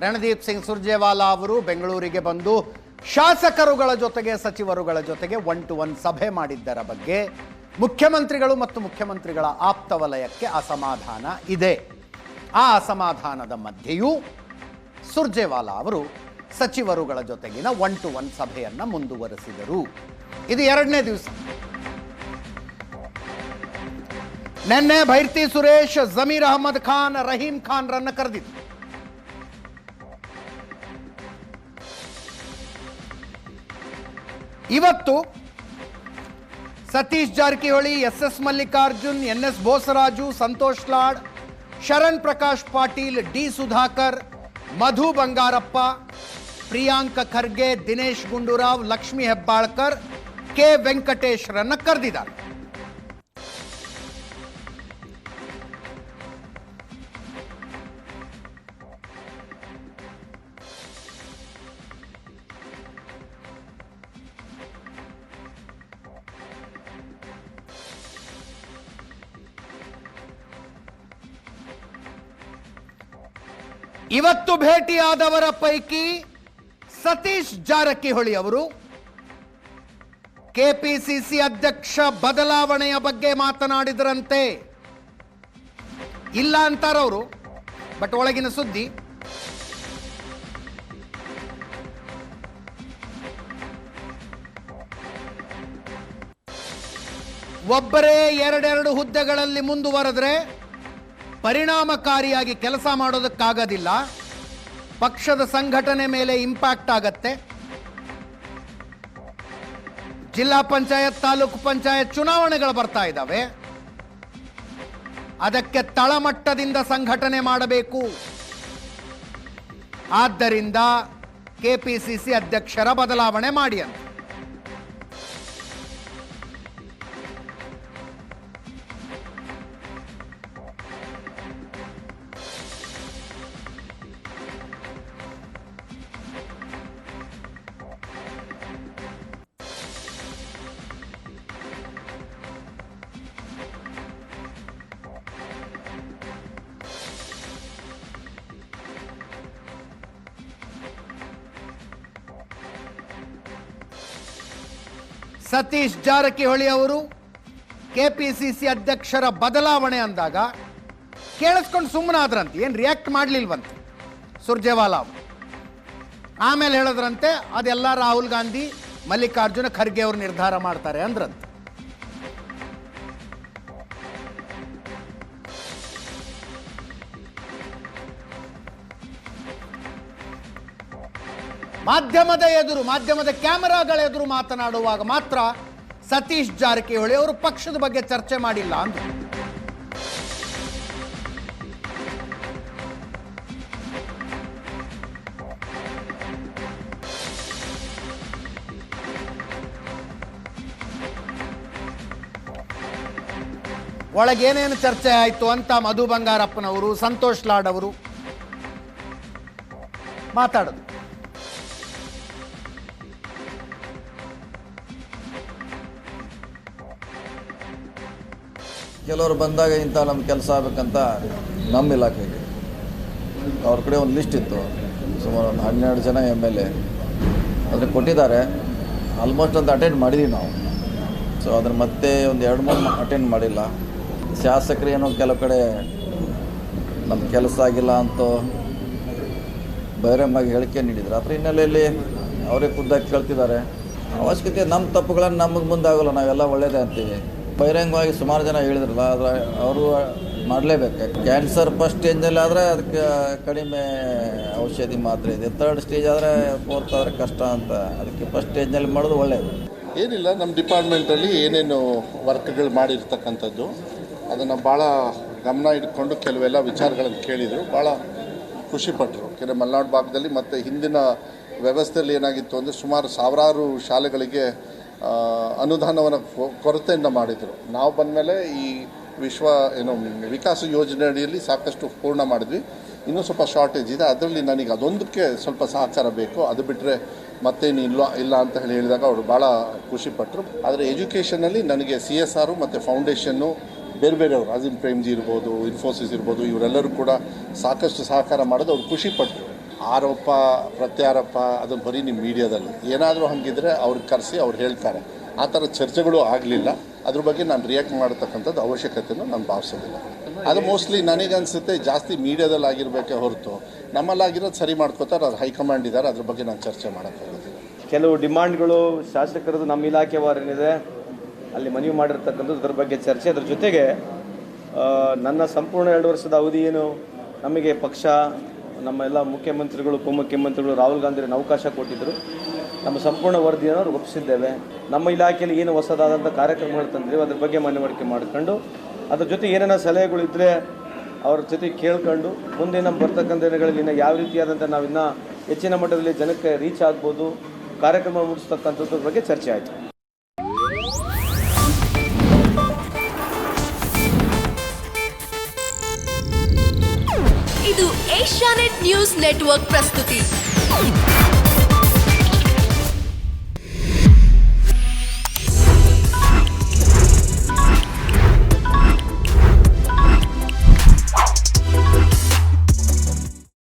ರಣದೀಪ್ ಸಿಂಗ್ ಸುರ್ಜೇವಾಲಾ ಅವರು ಬೆಂಗಳೂರಿಗೆ ಬಂದು ಶಾಸಕರುಗಳ ಜೊತೆಗೆ ಸಚಿವರುಗಳ ಜೊತೆಗೆ 1-to-1 ಸಭೆ ಮಾಡಿದ್ದರ ಬಗ್ಗೆ ಮುಖ್ಯಮಂತ್ರಿಗಳು ಮತ್ತು ಮುಖ್ಯಮಂತ್ರಿಗಳ ಆಪ್ತ ವಲಯಕ್ಕೆ ಅಸಮಾಧಾನ ಇದೆ. ಆ ಅಸಮಾಧಾನದ ಮಧ್ಯೆಯೂ ಸುರ್ಜೇವಾಲಾ ಅವರು ಸಚಿವರುಗಳ ಜೊತೆಗಿನ 1-to-1 ಸಭೆಯನ್ನು ಮುಂದುವರೆಸಿದರು. ಇದು 2ನೇ ದಿವಸ. ನಿನ್ನೆ ಭೈರ್ತಿ ಸುರೇಶ್, ಜಮೀರ್ ಅಹಮದ್ ಖಾನ್, ರಹೀಂ ಖಾನ್ ರನ್ನು ಕರೆದಿದ್ರು. ಇವತ್ತು Satish Jarkiholi, S Mallikarjun, N Bosaraju, Santosh Lad, Sharan Prakash Patil, D Sudhakar, Madhu Bangarappa, Priyanka Kharge, Dinesh Gundurao, Lakshmi Hebbalkar, K Venkatesh ರನ್ನ ಕರೆದಿದ್ದಾರೆ. ಇವತ್ತು ಭೇಟಿಯಾದವರ ಪೈಕಿ ಸತೀಶ್ ಜಾರಕಿಹೊಳಿ ಅವರು ಕೆಪಿಸಿಸಿ ಅಧ್ಯಕ್ಷ ಬದಲಾವಣೆಯ ಬಗ್ಗೆ ಮಾತನಾಡಿದ್ರಂತೆ. ಇಲ್ಲ ಅಂತಾರವರು, ಬಟ್ ಒಳಗಿನ ಸುದ್ದಿ. ಒಬ್ಬರೇ 2 ಹುದ್ದೆಗಳಲ್ಲಿ ಮುಂದುವರೆದ್ರೆ ಪರಿಣಾಮಕಾರಿಯಾಗಿ ಕೆಲಸ ಮಾಡೋದಕ್ಕಾಗೋದಿಲ್ಲ, ಪಕ್ಷದ ಸಂಘಟನೆ ಮೇಲೆ ಇಂಪ್ಯಾಕ್ಟ್ ಆಗತ್ತೆ. ಜಿಲ್ಲಾ ಪಂಚಾಯತ್, ತಾಲೂಕು ಪಂಚಾಯತ್ ಚುನಾವಣೆಗಳು ಬರ್ತಾ ಇದ್ದಾವೆ, ಅದಕ್ಕೆ ತಳಮಟ್ಟದಿಂದ ಸಂಘಟನೆ ಮಾಡಬೇಕು. ಆದ್ದರಿಂದ ಕೆಪಿಸಿಸಿ ಅಧ್ಯಕ್ಷರ ಬದಲಾವಣೆ ಮಾಡಿ ಅಂತ. ಸತೀಶ್ ಜಾರಕಿಹೊಳಿ ಅವರು ಕೆಪಿಸಿಸಿ ಅಧ್ಯಕ್ಷರ ಬದಲಾವಣೆ ಅಂದಾಗ ಕೇಳಿಸ್ಕೊಂಡು ಸುಮ್ಮನಾದ್ರಂತೆ, ಏನು ರಿಯಾಕ್ಟ್ ಮಾಡಲಿಲ್ವಂತೆ ಸುರ್ಜೇವಾಲಾ ಅವರು. ಆಮೇಲೆ ಹೇಳಿದ್ರಂತೆ ಅದೆಲ್ಲ ರಾಹುಲ್ ಗಾಂಧಿ, ಮಲ್ಲಿಕಾರ್ಜುನ ಖರ್ಗೆ ಅವರು ನಿರ್ಧಾರ ಮಾಡ್ತಾರೆ ಅಂದ್ರಂತೆ. ಮಾಧ್ಯಮದ ಕ್ಯಾಮೆರಾಗಳ ಎದುರು ಮಾತನಾಡುವಾಗ ಮಾತ್ರ ಸತೀಶ್ ಜಾರಕಿಹೊಳಿ ಅವರು ಪಕ್ಷದ ಬಗ್ಗೆ ಚರ್ಚೆ ಮಾಡಿಲ್ಲ ಅಂದ್ರು. ಒಳಗೇನೇನು ಚರ್ಚೆ ಆಯ್ತು ಅಂತ ಮಧು ಬಂಗಾರಪ್ಪನವರು, ಸಂತೋಷ್ ಲಾಡ್ ಅವರು ಮಾತಾಡೋದು. ಕೆಲವರು ಬಂದಾಗ ಇಂಥ ನಮ್ಮ ಕೆಲಸ ಆಗಬೇಕಂತ ನಮ್ಮ ಇಲಾಖೆಗೆ ಅವ್ರ ಕಡೆ ಒಂದು ಲಿಸ್ಟ್ ಇತ್ತು, ಸುಮಾರು ಒಂದು 12 ಜನ MLA ಅದನ್ನು ಕೊಟ್ಟಿದ್ದಾರೆ. ಆಲ್ಮೋಸ್ಟ್ ಅಂತ ಅಟೆಂಡ್ ಮಾಡಿದ್ದೀವಿ ನಾವು. ಸೊ ಅದನ್ನು ಮತ್ತೆ ಒಂದು 2-3 ಅಟೆಂಡ್ ಮಾಡಿಲ್ಲ. ಶಾಸಕರು ಏನೋ ಕೆಲವು ಕಡೆ ನಮ್ಮ ಕೆಲಸ ಆಗಿಲ್ಲ ಅಂತ ಬಹಿರಂಗವಾಗಿ ಹೇಳಿಕೆ ನೀಡಿದ್ರು. ಅದರ ಹಿನ್ನೆಲೆಯಲ್ಲಿ ಅವರೇ ಖುದ್ದಾಗಿ ಕೇಳ್ತಿದ್ದಾರೆ. ಅವಶ್ಯಕತೆ ನಮ್ಮ ತಪ್ಪುಗಳನ್ನು ನಮಗೆ ಮುಂದಾಗಲ್ಲ, ನಾವೆಲ್ಲ ಒಳ್ಳೇದೇ ಅಂತೀವಿ. ಬಹಿರಂಗವಾಗಿ ಸುಮಾರು ಜನ ಹೇಳಿದ್ರಲ್ಲ, ಆದರೆ ಅವರು ಮಾಡಲೇಬೇಕು. ಕ್ಯಾನ್ಸರ್ ಫಸ್ಟ್ ಸ್ಟೇಜಲ್ಲಿ ಆದರೆ ಅದಕ್ಕೆ ಕಡಿಮೆ ಔಷಧಿ ಮಾತ್ರ ಇದೆ, 3rd ಸ್ಟೇಜ್ ಆದರೆ 4th ಆದರೆ ಕಷ್ಟ ಅಂತ. ಅದಕ್ಕೆ ಫಸ್ಟ್ ಸ್ಟೇಜ್ನಲ್ಲಿ ಮಾಡೋದು ಒಳ್ಳೆಯದು. ಏನಿಲ್ಲ, ನಮ್ಮ ಡಿಪಾರ್ಟ್ಮೆಂಟಲ್ಲಿ ಏನೇನು ವರ್ಕ್ಗಳು ಮಾಡಿರ್ತಕ್ಕಂಥದ್ದು ಅದನ್ನು ಭಾಳ ಗಮನ ಇಟ್ಕೊಂಡು ಕೆಲವೆಲ್ಲ ವಿಚಾರಗಳನ್ನು ಕೇಳಿದರು. ಭಾಳ ಖುಷಿಪಟ್ಟರು. ಕೆಲ ಮಲೆನಾಡು ಭಾಗದಲ್ಲಿ ಮತ್ತು ಹಿಂದಿನ ವ್ಯವಸ್ಥೆಯಲ್ಲಿ ಏನಾಗಿತ್ತು ಅಂದರೆ ಸುಮಾರು ಸಾವಿರಾರು ಶಾಲೆಗಳಿಗೆ ಅನುದಾನವನ್ನು ಕೊರತೆಯಿಂದ ಮಾಡಿದರು. ನಾವು ಬಂದ ಮೇಲೆ ಈ ವಿಕಾಸ ಯೋಜನೆ ಅಡಿಯಲ್ಲಿ ಸಾಕಷ್ಟು ಪೂರ್ಣ ಮಾಡಿದ್ವಿ. ಇನ್ನೂ ಸ್ವಲ್ಪ ಶಾರ್ಟೇಜ್ ಇದೆ, ಅದರಲ್ಲಿ ನನಗೆ ಅದೊಂದಕ್ಕೆ ಸ್ವಲ್ಪ ಸಹಕಾರ ಬೇಕು, ಅದು ಬಿಟ್ಟರೆ ಮತ್ತೇನು ಇಲ್ಲ ಅಂತ ಹೇಳಿದಾಗ ಅವರು ಭಾಳ ಖುಷಿಪಟ್ಟರು. ಆದರೆ ಎಜುಕೇಷನಲ್ಲಿ ನನಗೆ CSR ಮತ್ತು ಫೌಂಡೇಶನ್ನು ಬೇರೆ ಬೇರೆಯವರು, ಅಜೀಂ ಪ್ರೇಮ್ಜಿ ಇರ್ಬೋದು, ಇನ್ಫೋಸಿಸ್ ಇರ್ಬೋದು, ಇವರೆಲ್ಲರೂ ಕೂಡ ಸಾಕಷ್ಟು ಸಹಕಾರ ಮಾಡೋದು ಅವ್ರು ಖುಷಿಪಟ್ಟರು. ಆರೋಪ ಪ್ರತ್ಯಾರೋಪ ಅದು ಬರೀ ನಿಮ್ಮ ಮೀಡಿಯಾದಲ್ಲಿ ಏನಾದರೂ ಹಂಗಿದ್ರೆ ಅವ್ರಿಗೆ ಕರೆಸಿ ಅವ್ರು ಹೇಳ್ತಾರೆ. ಆ ಥರ ಚರ್ಚೆಗಳು ಆಗಲಿಲ್ಲ. ಅದ್ರ ಬಗ್ಗೆ ನಾನು ರಿಯಾಕ್ಟ್ ಮಾಡತಕ್ಕಂಥದ್ದು ಅವಶ್ಯಕತೆಯನ್ನು ನಾನು ಭಾವಿಸೋದಿಲ್ಲ. ಅದು ಮೋಸ್ಟ್ಲಿ ನನಗನ್ಸುತ್ತೆ ಜಾಸ್ತಿ ಮೀಡಿಯಾದಲ್ಲಿ ಆಗಿರಬೇಕೇ ಹೊರತು ನಮ್ಮಲ್ಲಾಗಿರೋದು ಸರಿ ಮಾಡ್ಕೋತಾರೆ. ಅದು ಹೈಕಮಾಂಡ್ ಇದ್ದಾರೆ, ಅದ್ರ ಬಗ್ಗೆ ನಾನು ಚರ್ಚೆ ಮಾಡೋಕ್ಕಾಗೋದಿಲ್ಲ. ಕೆಲವು ಡಿಮಾಂಡ್ಗಳು ಶಾಸಕರದ್ದು ನಮ್ಮ ಇಲಾಖೆ ಏನಿದೆ ಅಲ್ಲಿ ಮನವಿ ಮಾಡಿರ್ತಕ್ಕಂಥದ್ದು, ಅದ್ರ ಬಗ್ಗೆ ಚರ್ಚೆ. ಅದ್ರ ಜೊತೆಗೆ ನನ್ನ ಸಂಪೂರ್ಣ 2 ವರ್ಷದ ಅವಧಿ ಏನು ನಮಗೆ ಪಕ್ಷ, ನಮ್ಮ ಎಲ್ಲ ಮುಖ್ಯಮಂತ್ರಿಗಳು, ಉಪಮುಖ್ಯಮಂತ್ರಿಗಳು, ರಾಹುಲ್ ಗಾಂಧಿಯನ್ನು ಅವಕಾಶ ಕೊಟ್ಟಿದ್ದರು. ನಮ್ಮ ಸಂಪೂರ್ಣ ವರದಿಯನ್ನು ಅವ್ರು ಒಪ್ಪಿಸಿದ್ದೇವೆ. ನಮ್ಮ ಇಲಾಖೆಯಲ್ಲಿ ಏನು ಹೊಸದಾದಂಥ ಕಾರ್ಯಕ್ರಮಗಳು ತಂದಿದ್ದೀವಿ ಅದ್ರ ಬಗ್ಗೆ ಮನವರಿಕೆ ಮಾಡಿಕೊಂಡು, ಅದ್ರ ಜೊತೆ ಏನೇನೋ ಸಲಹೆಗಳಿದ್ದರೆ ಅವ್ರ ಜೊತೆ ಕೇಳ್ಕೊಂಡು ಮುಂದೆ ನಮ್ಮ ಬರ್ತಕ್ಕಂಥ ದಿನಗಳಲ್ಲಿ ಇನ್ನು ಯಾವ ರೀತಿಯಾದಂಥ ನಾವಿನ್ನು ಹೆಚ್ಚಿನ ಮಟ್ಟದಲ್ಲಿ ಜನಕ್ಕೆ ರೀಚ್ ಆಗ್ಬೋದು, ಕಾರ್ಯಕ್ರಮ ಮುಗಿಸ್ತಕ್ಕಂಥದ್ರ ಬಗ್ಗೆ ಚರ್ಚೆ ಆಯಿತು. ಇದು ಏಷ್ಯಾನೆಟ್ ನ್ಯೂಸ್ ನೆಟ್ವರ್ಕ್ ಪ್ರಸ್ತುತಿ.